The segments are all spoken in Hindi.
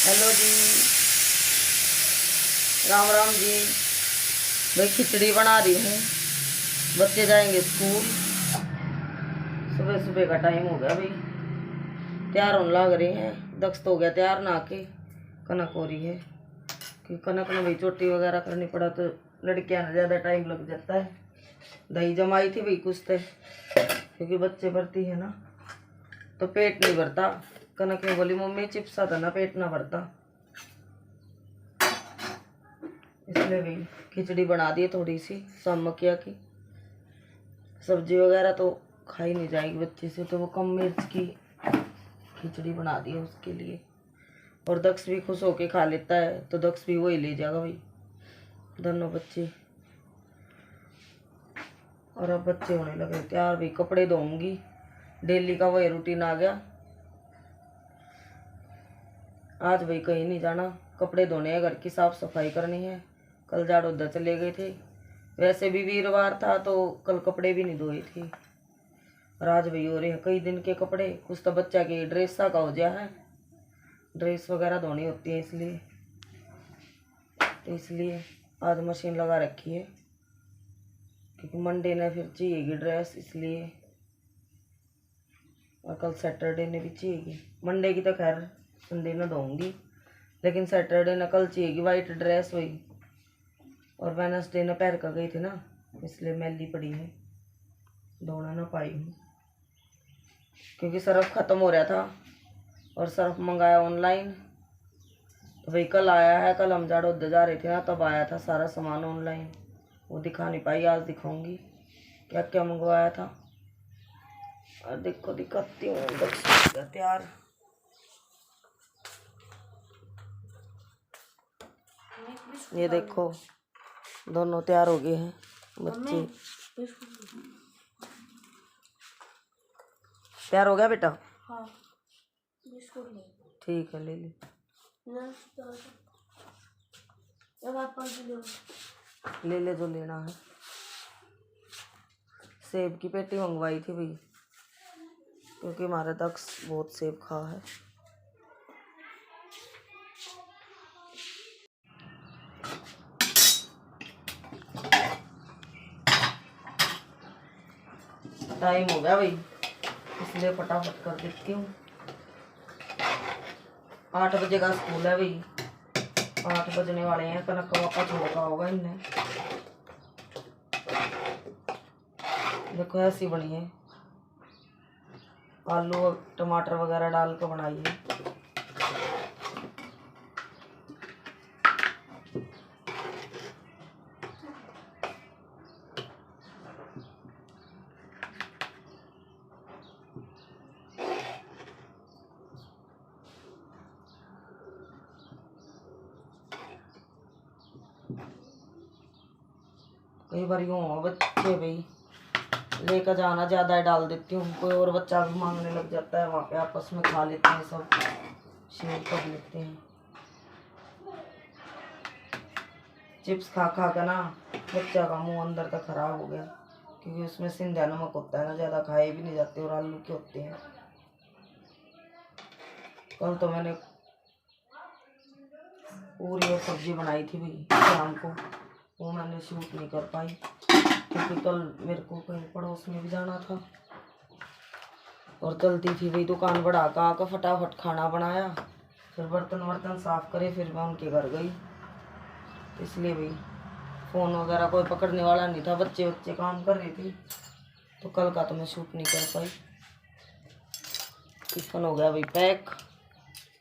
हेलो जी, राम राम जी। भाई खिचड़ी बना रही हूँ, बच्चे जाएंगे स्कूल। सुबह सुबह का टाइम हो गया भाई, तैयार होने लग रहे हैं। दक्ष तो हो गया तैयार नहा के, कनक हो रही है कि कनक में भाई चोटी वगैरह करनी पड़ा तो लड़कियां ना ज़्यादा टाइम लग जाता है। दही जमाई थी भाई कुछ तो, क्योंकि बच्चे भरती है ना तो पेट नहीं भरता। कनक ने बोली मम्मी चिप्स आता ना पेट ना भरता, इसलिए भी खिचड़ी बना दी थोड़ी सी मकिया की। सब्जी वगैरह तो खाई नहीं जाएगी बच्चे से, तो वो कम मिर्च की खिचड़ी बना दी है उसके लिए। और दक्ष भी खुश होके खा लेता है तो दक्ष भी वही ले जाएगा भाई, दोनों बच्चे। और अब बच्चे होने लगे तैयार भाई, कपड़े धोऊंगी, डेली का वही रूटीन आ गया। आज भाई कहीं नहीं जाना, कपड़े धोने हैं, घर की साफ सफाई करनी है। कल झाड़ उधर चले गए थे, वैसे भी वीरवार था तो कल कपड़े भी नहीं धोए थे। और आज भाई हो रहे हैं कई दिन के कपड़े, कुछ तो बच्चा के ड्रेस सा का हो गया है, ड्रेस वगैरह धोनी होती है इसलिए आज मशीन लगा रखी है, क्योंकि मंडे ने फिर चाहिएगी ड्रेस इसलिए। और कल सैटरडे ने भी चाहिएगी। मंडे की तो खैर संडे न धोऊंगी, लेकिन सैटरडे ने कल चाहिएगी वाइट ड्रेस वही। और वेडनेसडे ने पहन कर गई थी ना, इसलिए मैली पड़ी है, धोना ना पाई हूँ, क्योंकि सर्फ ख़त्म हो रहा था और सर्फ मंगाया ऑनलाइन। तो भाई कल आया है, कल हम झाड़ उधर जा रहे थे ना तब आया था सारा सामान ऑनलाइन, वो दिखा नहीं पाई। आज दिखाऊंगी क्या क्या मंगवाया था। और देखो दिखाती हूँ तैयार। ये देखो दोनों तैयार हो गए हैं बच्चे। तैयार हो गया बेटा? हाँ, बिस्कुट ले। ठीक है ले ले। ले ले जो लेना है। सेब की पेटी मंगवाई थी भाई, क्योंकि हमारा दक्ष बहुत सेब खा है। टाइम हो गया भाई, इसलिए फटाफट कर देती हूँ। 8 बजे का स्कूल है भाई, 8 बजने वाले हैं। कनक का पापा छोड़ा होगा इन्हें। देखो ऐसी बनी है, आलू और टमाटर वगैरह डाल कर बनाई है। कई बार यूँ हो बच्चे भाई लेकर जाना ज़्यादा डाल देती हूँ, कोई और बच्चा भी मांगने लग जाता है, वहाँ पे आपस में खा लेते हैं, सब शेयर कर लेते हैं। चिप्स खा खा कर ना बच्चा का मुंह अंदर तक खराब हो गया, क्योंकि उसमें सिंधा नमक होता है ना, ज़्यादा खाए भी नहीं जाते और आलू के होते हैं। कल तो मैंने पूरी और सब्जी बनाई थी भाई शाम को, वो मैंने शूट नहीं कर पाई, क्योंकि कल मेरे को कहीं पड़ोस में भी जाना था और चलती थी भाई दुकान बढ़ा कर आकर फटाफट खाना बनाया, फिर बर्तन वर्तन साफ करे, फिर मैं उनके घर गई। इसलिए भाई फ़ोन वगैरह कोई पकड़ने वाला नहीं था, बच्चे बच्चे काम कर रहे थे, तो कल का तो मैं शूट नहीं कर पाई। टिफिन हो गया भाई पैक,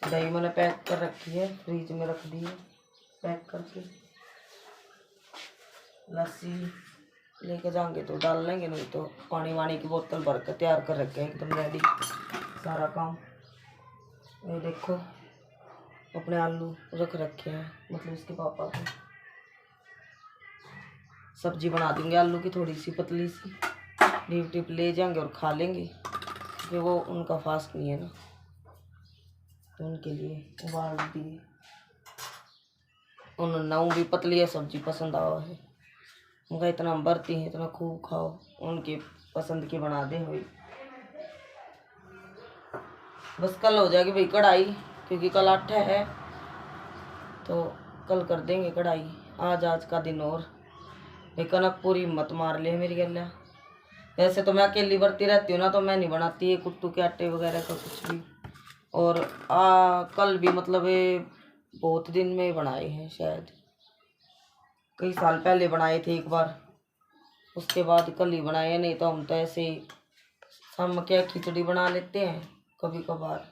दही मैंने पैक कर रखी है, फ्रिज में रख दी है पैक करके। लस्सी लेके जाएंगे तो डाल लेंगे, नहीं तो पानी वानी की बोतल भर कर तैयार कर रखे हैं एकदम रेडी सारा काम। ये देखो अपने आलू रख रखे हैं, मतलब इसके पापा को। सब्जी बना देंगे आलू की थोड़ी सी पतली सी, डीप टिप ले जाएंगे और खा लेंगे, क्योंकि वो उनका फास्ट नहीं है ना, तो उनके लिए उबाल दिए। उन्होंने भी पतली है सब्जी पसंद आवा है, उनका इतना बरती है, इतना खूब खाओ, उनकी पसंद की बना दे भाई। बस कल हो जाएगी भाई कढ़ाई, क्योंकि कल 8 है तो कल कर देंगे कढ़ाई। आज का दिन और ये कनक पूरी हिम्मत मार ले मेरी गल्ला। वैसे तो मैं अकेली बरती रहती हूँ ना, तो मैं नहीं बनाती ये कुट्टू के आटे वगैरह का कुछ भी। और कल भी मतलब ये बहुत दिन में बनाए हैं, शायद कई साल पहले बनाए थे एक बार, उसके बाद कल ही बनाए। नहीं तो हम तो ऐसे हम क्या खिचड़ी बना लेते हैं कभी कभार,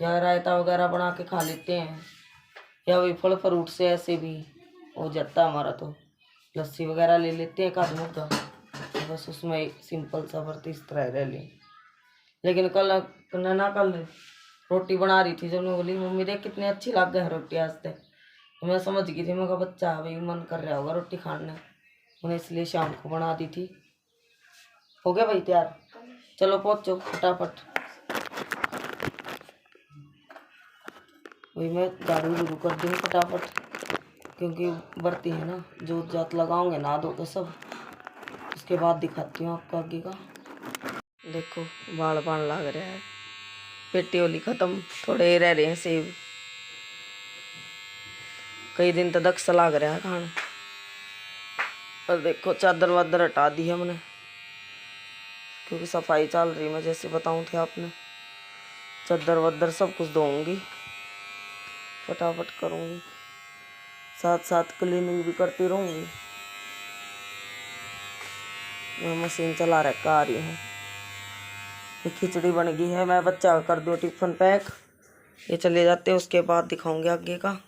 या रायता वगैरह बना के खा लेते हैं, या वही फल फ्रूट से ऐसे भी हो जाता हमारा। तो लस्सी वगैरह ले लेते हैं काद मुद्दा, बस उसमें सिंपल सा व्रत इस तरह रह लें। लेकिन कल कल रोटी बना रही थी, जब मैं बोली मम्मी देख कितनी अच्छी लग गई रोटी आज तक, तो मैं समझ गई थी मेरा बच्चा भाई मन कर रहा होगा रोटी खाने, मैंने इसलिए शाम को बना दी थी। हो गया भाई तैयार, चलो पहुँचो फटाफट। वही मैं झाड़ू झूड़ू कर दूँ फटाफट, क्योंकि बरती है ना, जोत जात लगाओगे ना दो के सब, उसके बाद दिखाती हूँ आपको आगे का। देखो बाल बाण लग रहा है, पेटी वाली ख़त्म, थोड़े रह रहे हैं सेब। कई दिन तो दक्ष लग रहा है खाना। और देखो चादर वादर हटा दी है हमने, क्योंकि सफाई चल रही, मैं जैसे बताऊँ थे आपने। चादर वादर सब कुछ धोऊंगी, फटाफट करूँगी, साथ साथ क्लीनिंग भी करती रहूँगी। मैं मशीन चला रखा आ रही हूँ। खिचड़ी बन गई है, मैं बच्चा कर दूँ टिफिन पैक, ये चले जाते हैं, उसके बाद दिखाऊंगे आगे का।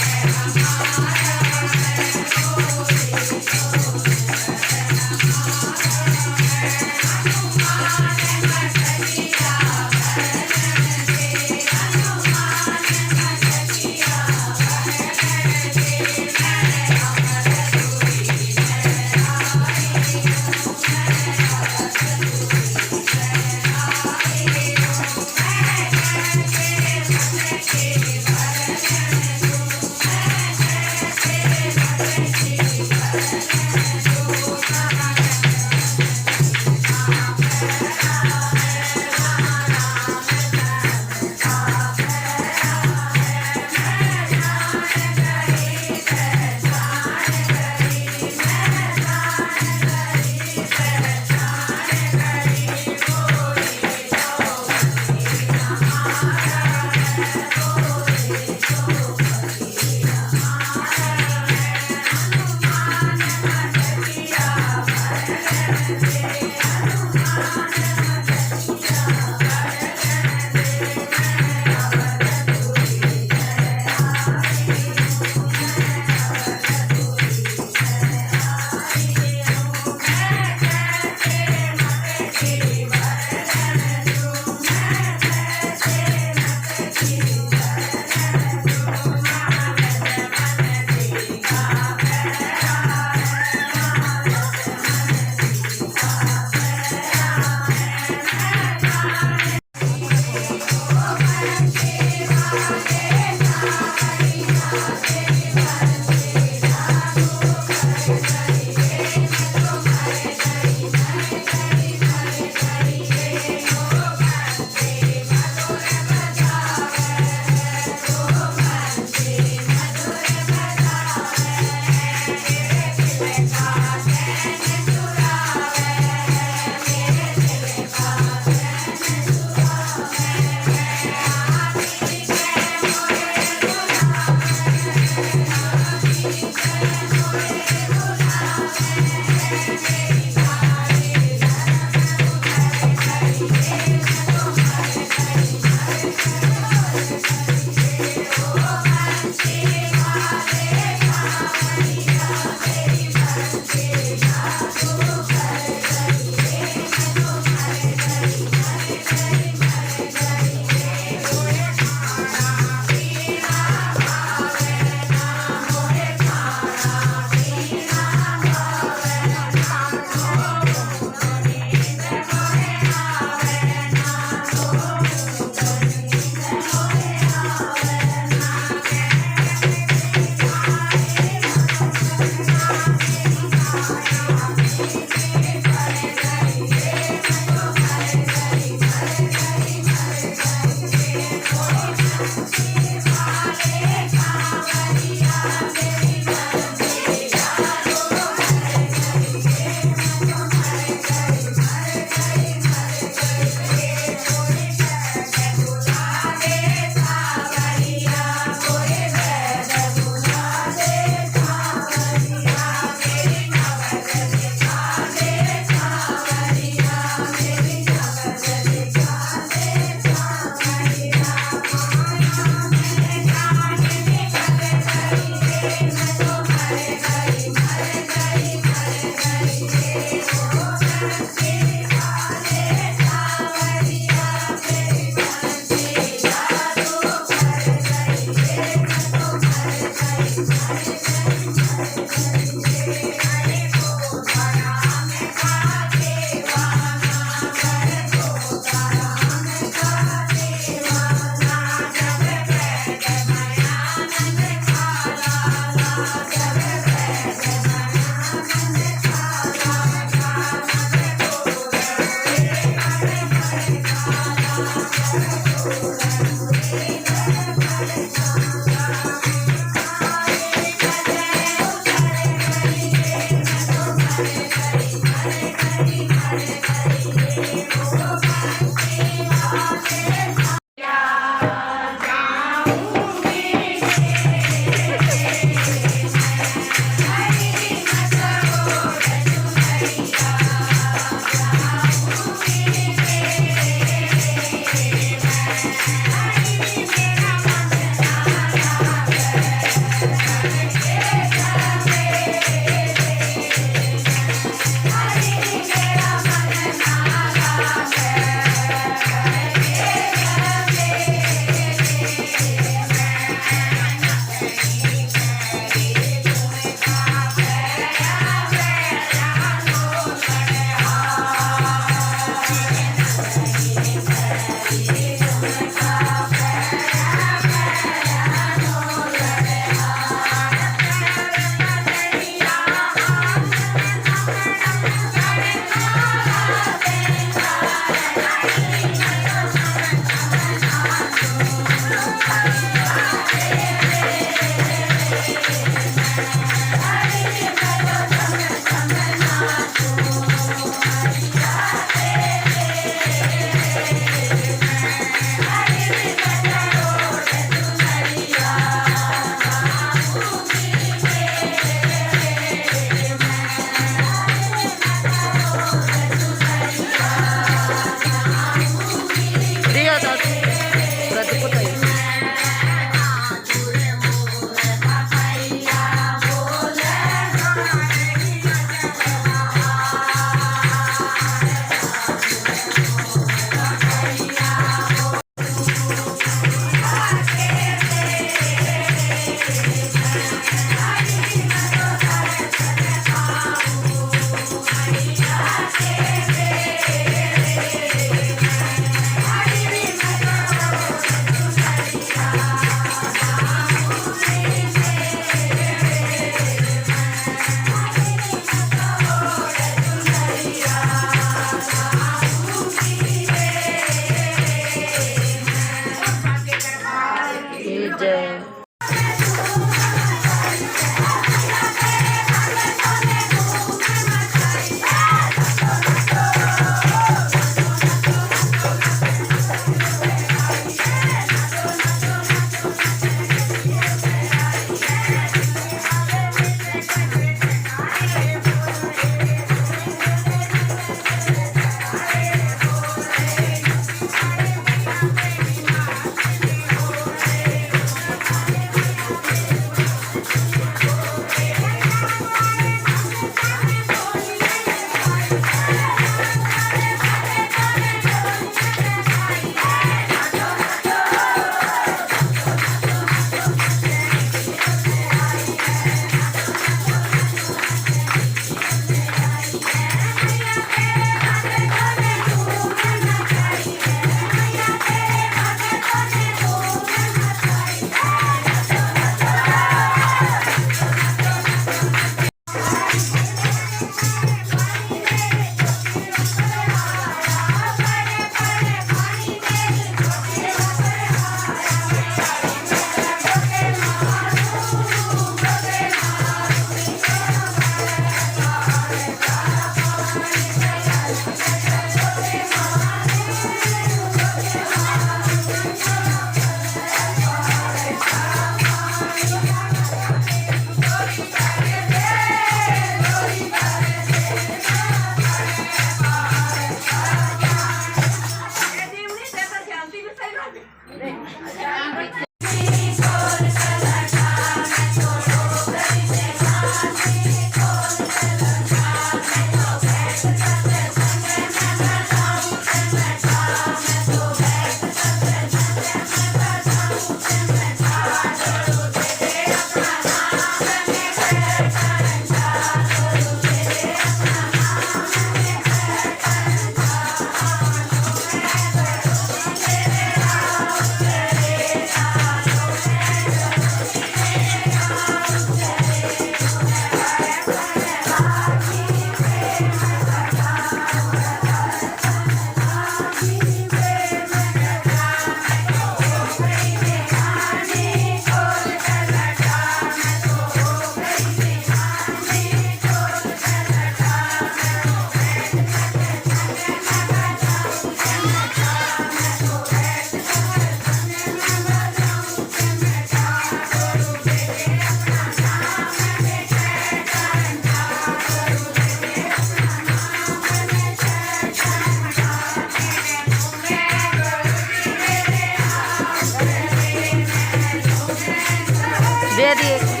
दे दिए।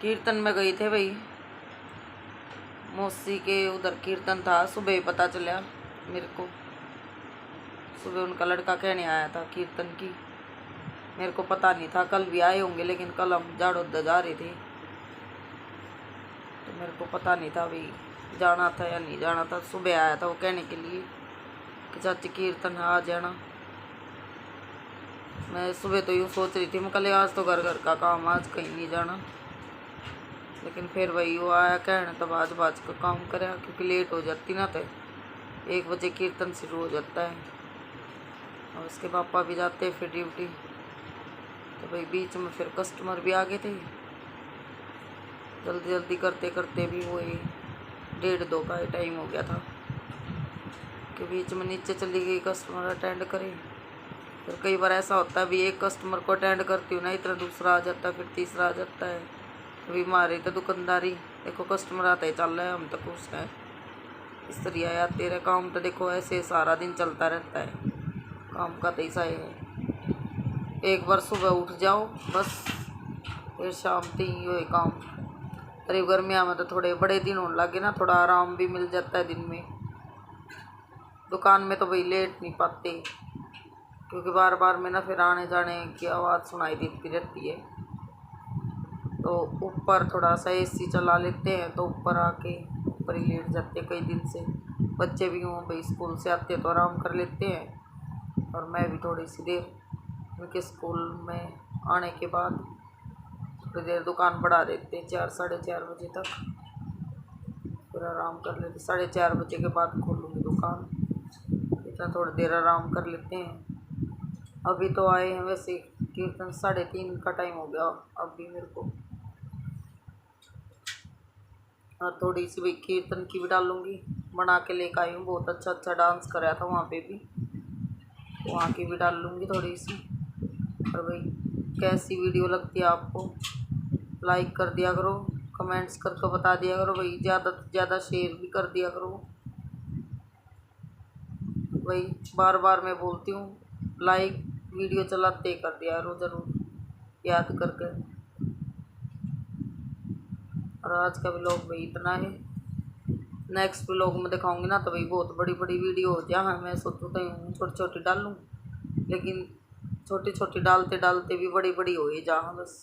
कीर्तन में गई थे भाई, मौसी के उधर कीर्तन था। सुबह पता चला मेरे को, सुबह उनका लड़का कहने आया था कीर्तन की। मेरे को पता नहीं था, कल भी आए होंगे, लेकिन कल हम जाड़ोद जा रहे थे तो मेरे को पता नहीं था भाई जाना था या नहीं जाना था। सुबह आया था वो कहने के लिए कि चाची कीर्तन है, आ जाना। मैं सुबह तो यूँ सोच रही थी, मैं कल आज तो घर घर का काम, आज कहीं नहीं जाना। लेकिन फिर वही वो आया कहने, तब आज बाज का काम करा, क्योंकि लेट हो जाती ना तो 1 बजे कीर्तन शुरू हो जाता है और उसके पापा भी जाते हैं फिर ड्यूटी। तो भाई बीच में फिर कस्टमर भी आ गए थे, जल्दी जल्दी करते करते भी वो 1:30-2 का टाइम हो गया था कि बीच में नीचे चली गई कस्टमर अटेंड करे। फिर कई बार ऐसा होता है भी एक कस्टमर को अटेंड करती हूँ ना, इतना दूसरा आ जाता है, फिर तीसरा आ जाता है। अभी हमारी तो दुकानदारी देखो, कस्टमर आता ही चल रहा है, हम तो खुश हैं। इस तरह आते रहे, काम तो देखो ऐसे सारा दिन चलता रहता है, काम का तो ऐसा ही है। एक बार सुबह उठ जाओ बस, फिर शाम तक ही काम। करीब गर्मियाँ में तो थोड़े बड़े दिन होने लगे ना, थोड़ा आराम भी मिल जाता है दिन में। दुकान में तो भाई लेट नहीं पाते, क्योंकि बार बार में ना फिर आने जाने की आवाज़ सुनाई देती रहती है। तो ऊपर थोड़ा सा एसी चला लेते हैं, तो ऊपर आके ऊपर ही लेट जाते हैं। कई दिन से बच्चे भी हों भाई, स्कूल से आते हैं तो आराम कर लेते हैं, और मैं भी थोड़ी सी देर उनके स्कूल में आने के बाद थोड़ी देर दुकान बढ़ा देते हैं 4-4:30 बजे तक, फिर आराम कर लेते। 4:30 बजे के बाद खोलूँगी दुकान, इतना थोड़ी देर आराम कर लेते हैं। अभी तो आए हैं वैसे कीर्तन, 3:30 का टाइम हो गया अभी मेरे को। और थोड़ी सी भाई कीर्तन की भी डालूँगी, बना के लेकर आई हूँ, बहुत अच्छा अच्छा डांस कराया था वहाँ पे भी, वहाँ की भी डाल लूँगी थोड़ी सी। और भाई कैसी वीडियो लगती है आपको, लाइक कर दिया करो, कमेंट्स करके बता दिया करो भाई, ज़्यादा से ज़्यादा शेयर भी कर दिया करो भाई। बार बार मैं बोलती हूँ, लाइक वीडियो चलाते कर दिया करो ज़रूर, याद करके। और आज का व्लॉग भाई इतना है, नेक्स्ट व्लॉग में दिखाऊंगी ना तो भाई बहुत बड़ी बड़ी वीडियो हो जहाँ मैं सोचता हूँ छोटी छोटी डालूँ, लेकिन छोटी छोटी डालते डालते भी बड़ी बड़ी हो जहाँ बस।